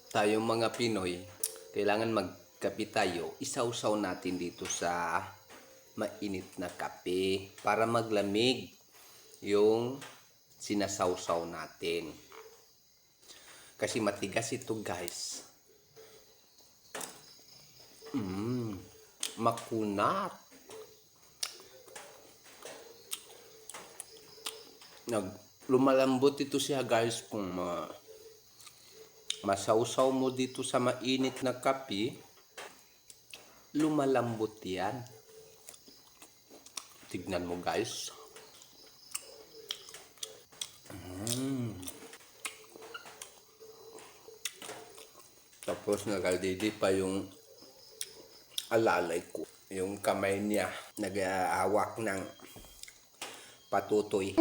tayong mga Pinoy, kailangan magkape tayo. Isawsaw natin dito sa mainit na kape para maglamig yung sinasawsaw natin. Kasi matigas ito, guys. Makunat. Lumalambot ito siya, guys, kung masawsaw mo dito sa mainit na kape, lumalambot yan. Tignan mo, guys. Tapos nagaldidi pa yung alalay ko. Yung kamay niya nag-aawak ng patutoy.